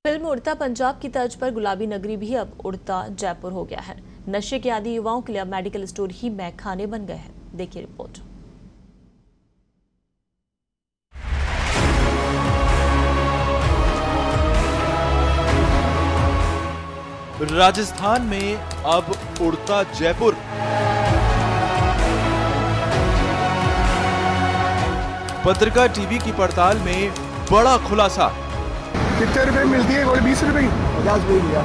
Film उड़ता पंजाब की तर्ज पर गुलाबी नगरी भी अब उड़ता जयपुर हो गया है। नशे के आदी युवाओं के लिए अब मेडिकल स्टोर ही मैखाने बन गए हैं। देखिए रिपोर्ट। राजस्थान में अब उड़ता जयपुर। पत्रिका टीवी की पड़ताल में बड़ा खुलासा। कितने रुपए मिलती है? 20 रुपए की 50 रुपए।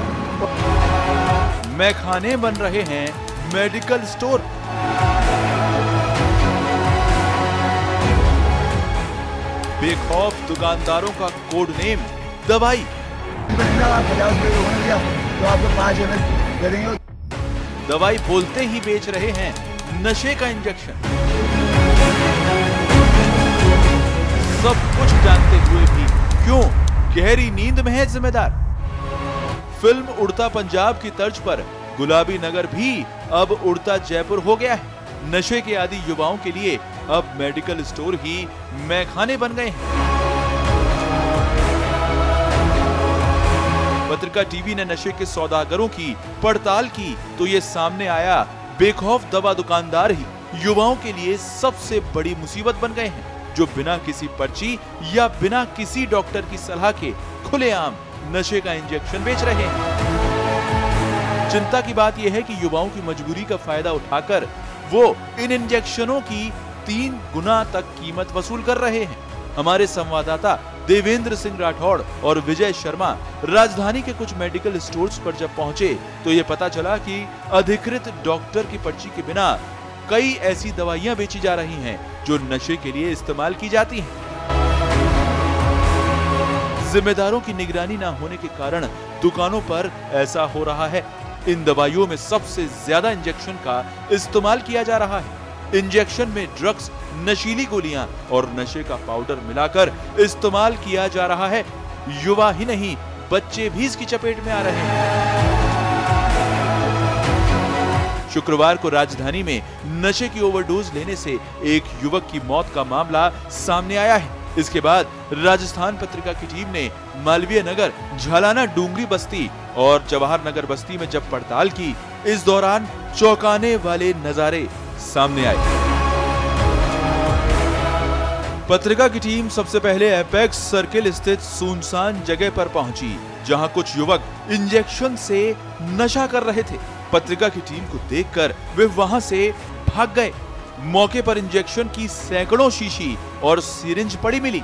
मैखाने बन रहे हैं मेडिकल स्टोर। बेखौफ दुकानदारों का कोड नेम दवाई। 50 रुपए तो आपको 5 यूनिट दे देंगे। दवाई बोलते ही बेच रहे हैं नशे का इंजेक्शन। सब कुछ जानते हुए भी क्यों गहरी नींद में है जिम्मेदार। फिल्म उड़ता पंजाब की तर्ज पर गुलाबी नगर भी अब उड़ता जयपुर हो गया है। नशे के आदी युवाओं के लिए अब मेडिकल स्टोर ही मैखाने बन गए हैं। पत्रिका टीवी ने नशे के सौदागरों की पड़ताल की तो ये सामने आया बेखौफ दवा दुकानदार ही युवाओं के लिए सबसे बड़ी मुसीबत बन गए हैं, जो बिना किसी पर्ची या बिना किसी डॉक्टर की सलाह के खुलेआम नशे का इंजेक्शन बेच रहे हैं। चिंता की बात यह है कि युवाओं की मजबूरी का फायदा उठाकर वो इन इंजेक्शनों की 3 गुना तक कीमत वसूल कर रहे हैं। हमारे संवाददाता देवेंद्र सिंह राठौड़ और विजय शर्मा राजधानी के कुछ मेडिकल स्टोर्स पर जब पहुंचे तो ये पता चला कि अधिकृत डॉक्टर की पर्ची के बिना कई ऐसी दवाइयां बेची जा रही हैं जो नशे के लिए इस्तेमाल की जाती हैं। जिम्मेदारों की निगरानी न होने के कारण दुकानों पर ऐसा हो रहा है। इन दवाइयों में सबसे ज्यादा इंजेक्शन का इस्तेमाल किया जा रहा है। इंजेक्शन में ड्रग्स, नशीली गोलियां और नशे का पाउडर मिलाकर इस्तेमाल किया जा रहा है। युवा ही नहीं, बच्चे भी इसकी चपेट में आ रहे हैं। शुक्रवार को राजधानी में नशे की ओवरडोज लेने से एक युवक की मौत का मामला सामने आया है। इसके बाद राजस्थान पत्रिका की टीम ने मालवीय नगर, झालाना डूंगरी बस्ती और जवाहर नगर बस्ती में जब पड़ताल की, इस दौरान चौंकाने वाले नजारे सामने आए। पत्रिका की टीम सबसे पहले एपेक्स सर्किल स्थित सुनसान जगह पर पहुंची, जहां कुछ युवक इंजेक्शन से नशा कर रहे थे। पत्रिका की टीम को देखकर वे वहां से भाग गए। मौके पर इंजेक्शन की सैकड़ों शीशी और सिरिंज पड़ी मिली।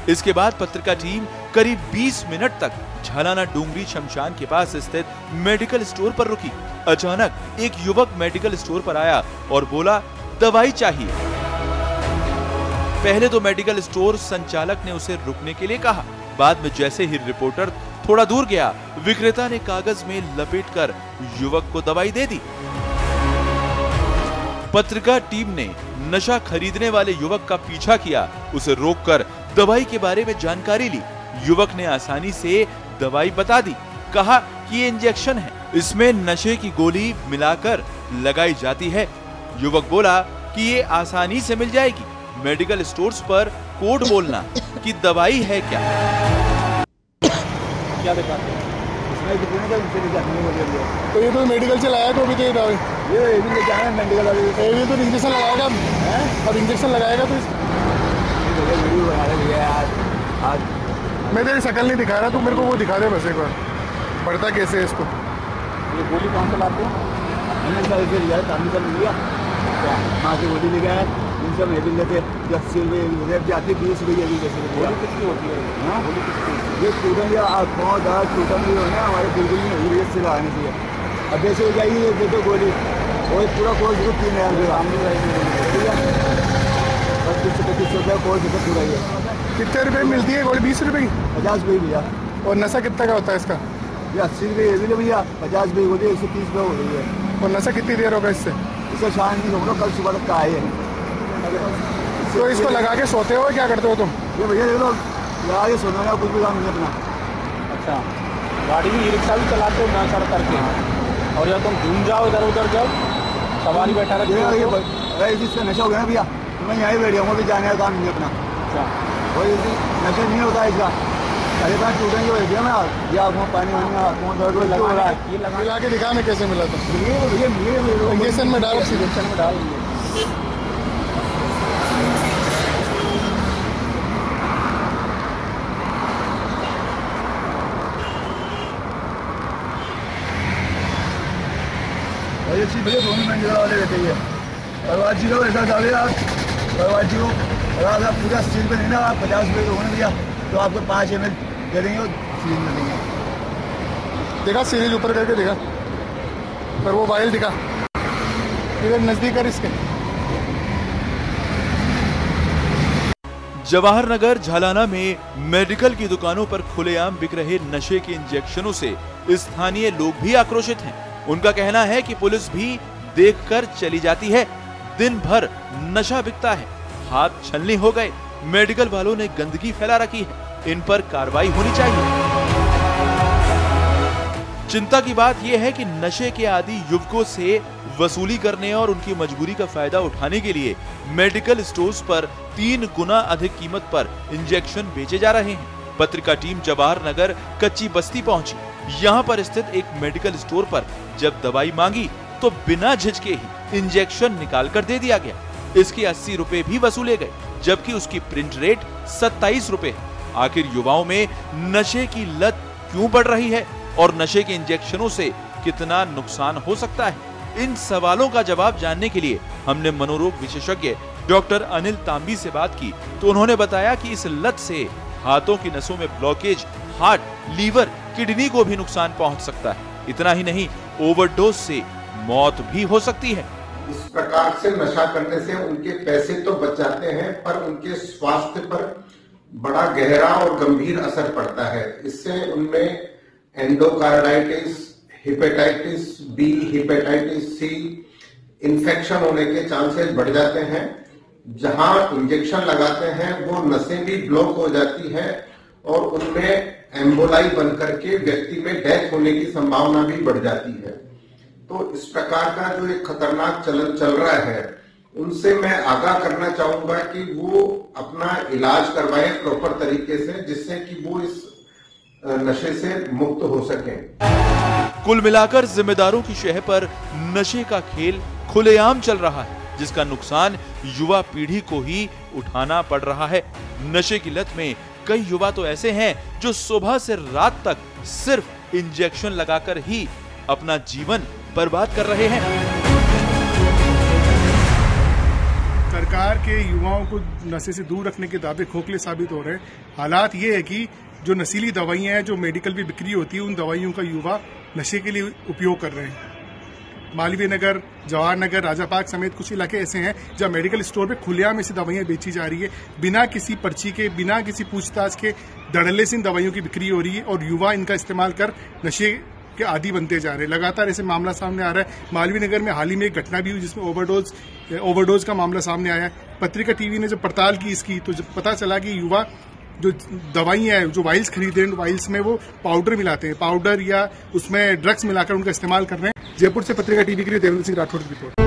इसके बाद पत्रिका टीम करीब 20 मिनट तक झालाना डूंगरी शमशान के पास स्थित मेडिकल स्टोर पर रुकी। अचानक एक युवक मेडिकल स्टोर पर आया और बोला, दवाई चाहिए। पहले तो मेडिकल स्टोर संचालक ने उसे रुकने के लिए कहा। बाद में जैसे ही रिपोर्टर थोड़ा दूर गया, विक्रेता ने कागज में लपेटकर युवक को दवाई दे दी। पत्रिका टीम ने नशा खरीदने वाले युवक का पीछा किया, उसे रोककर दवाई के बारे में जानकारी ली। युवक ने आसानी से दवाई बता दी, कहा कि ये इंजेक्शन है, इसमें नशे की गोली मिलाकर लगाई जाती है। युवक बोला कि ये आसानी से मिल जाएगी। मेडिकल स्टोर्स पर कोड बोलना कि दवाई है क्या दिखाते हैं? तो ये तो मेडिकल से लाया, तो अभी तो ये दवाई ये भी लेके आए मेडिकल वाले। ये तो इंजेक्शन लगाएगा अब इंजेक्शन लगाएगा तो वीडियो बना रहे हैं आज। मैं तेरी शक्ल नहीं दिखा रहा, तू मेरे को वो दिखा दे बस एक बार, पड़ता कैसे है इसको। ये गोली कौन सा लाते हैं? वहाँ से गोली लेके आए, इनसे मेडिकल लेते 80 रुपये जाती 20 रुपये। गोली किसकी होती है? हाँ, गोली किसकी? ये स्टूडेंट या पाँव दाँत स्टूडेंट जो है ना, हमारे बिल्कुल नहीं हुई से लगाने चाहिए। अब जैसे हो जाएगी ये तो गोली और पूरा कोर्स को 3000 रुपये कोर्स पूरा ही है। कितने रुपए मिलती है गोली? 20 रुपये की 50 रुपये भैया। और नशा कितना का होता है इसका? ये 80 रुपये ये भी ले भैया, 50 रुपये गोली 130 रुपये हो रही है। और नशा कितनी देर होगा इससे? इसका शाम नहीं होगा, कल सुबह तक का आए है। तो इसको लगा के सोते हो, क्या करते हो तुम? ये भैया देख लो, लगा के सोना का कुछ भी काम नहीं अपना। अच्छा, गाड़ी भी, ई रिक्शा भी चलाते हो ना चढ़ करके? और या तुम घूम जाओ इधर उधर, जाओ सवारी बैठा रखते हो? अगर इसका नशा हो गया ना भैया, तो मैं यहीं बैठ जाऊँगा, भी जाने का काम नहीं अपना। अच्छा, और नशा नहीं होता इसका। अरे बात टूटेंगे हो गया ना, ये आँखों पानी मिला के दिखा में कैसे मिला था? इंजेक्शन में डाल, इंजेक्शन में डाल भैया दोनों मंजिला वाले रहते हैं। परवाज जी को ऐसा डाले आप, परवाज जी को अगर आप पूरा स्टील पे नहीं ना, आप 50 रुपये दोगे भैया तो आपको 5 ml दे देंगे और सीरीज में देंगे। देखा सीरीज ऊपर करके देखा, पर वो वाइल दिखा इधर नजदीक कर इसके। जवाहर नगर झालाना में मेडिकल की दुकानों पर खुलेआम बिक रहे नशे के इंजेक्शनों से स्थानीय लोग भी आक्रोशित हैं। उनका कहना है कि पुलिस भी देखकर चली जाती है, दिन भर नशा बिकता है, हाथ छलनी हो गए, मेडिकल वालों ने गंदगी फैला रखी है, इन पर कार्रवाई होनी चाहिए। चिंता की बात यह है कि नशे के आदी युवकों से वसूली करने और उनकी मजबूरी का फायदा उठाने के लिए मेडिकल स्टोर्स पर 3 गुना अधिक कीमत पर इंजेक्शन बेचे जा रहे हैं। पत्रिका टीम जवाहर नगर कच्ची बस्ती पहुंची। यहां पर स्थित एक मेडिकल स्टोर पर जब दवाई मांगी तो बिना झिझके ही इंजेक्शन निकाल कर दे दिया गया। इसके 80 रुपए भी वसूले गए, जबकि उसकी प्रिंट रेट 27 रुपए है। आखिर युवाओं में नशे की लत क्यों बढ़ रही है और नशे के इंजेक्शनों से कितना नुकसान हो सकता है? इन सवालों का जवाब जानने के लिए हमने मनोरोग विशेषज्ञ डॉक्टर अनिल तांबी से बात की तो उन्होंने बताया कि इस लत से हाथों की नसों में ब्लॉकेज, हार्ट, लीवर, किडनी को भी नुकसान पहुंच सकता है। इतना ही नहीं, ओवरडोज से मौत भी हो सकती है। इस प्रकार से नशा करने से उनके पैसे तो बच जाते हैं, पर उनके स्वास्थ्य पर बड़ा गहरा और गंभीर असर पड़ता है। इससे उनमें endocarditis, hepatitis B, hepatitis C, infection होने के चांसेस बढ़ जाते हैं। जहां इंजेक्शन लगाते हैं वो नसें भी ब्लॉक हो जाती है और उनमें एम्बोलाई बनकर के व्यक्ति में डेथ होने की संभावना भी बढ़ जाती है। तो इस प्रकार का जो एक खतरनाक चलन चल रहा है, उनसे मैं आगाह करना चाहूंगा कि वो अपना इलाज करवाएं प्रॉपर तरीके से, जिससे कि वो इस नशे से मुक्त हो सके। कुल मिलाकर जिम्मेदारों की शह पर नशे का खेल खुलेआम चल रहा है, जिसका नुकसान युवा पीढ़ी को ही उठाना पड़ रहा है। नशे की लत में कई युवा तो ऐसे हैं जो सुबह से रात तक सिर्फ इंजेक्शन लगाकर ही अपना जीवन बर्बाद कर रहे हैं। सरकार के युवाओं को नशे से दूर रखने के दावे खोखले साबित हो रहे हैं। हालात ये है कि जो नशीली दवाइयां हैं, जो मेडिकल भी बिक्री होती है, उन दवाइयों का युवा नशे के लिए उपयोग कर रहे हैं। मालवीय नगर, जवाहर नगर, राजा पार्क समेत कुछ इलाके ऐसे हैं जहां मेडिकल स्टोर पे खुलेआम ऐसी दवाइयां बेची जा रही है, बिना किसी पर्ची के, बिना किसी पूछताछ के धड़ल्ले से इन दवाइयों की बिक्री हो रही है और युवा इनका इस्तेमाल कर नशे के आदी बनते जा रहे हैं। लगातार ऐसे मामला सामने आ रहा है। मालवीय नगर में हाल ही में एक घटना भी हुई जिसमें ओवरडोज का मामला सामने आया है। पत्रिका टीवी ने जब पड़ताल की इसकी, तो जब पता चला कि युवा जो दवाइयां हैं, जो वाइल्स खरीदे हैं, वाइल्स में वो पाउडर मिलाते हैं, पाउडर या उसमें ड्रग्स मिलाकर उनका इस्तेमाल कर रहे हैं। जयपुर से पत्रिका टीवी के लिए देवेंद्र सिंह राठौड़ की रिपोर्ट।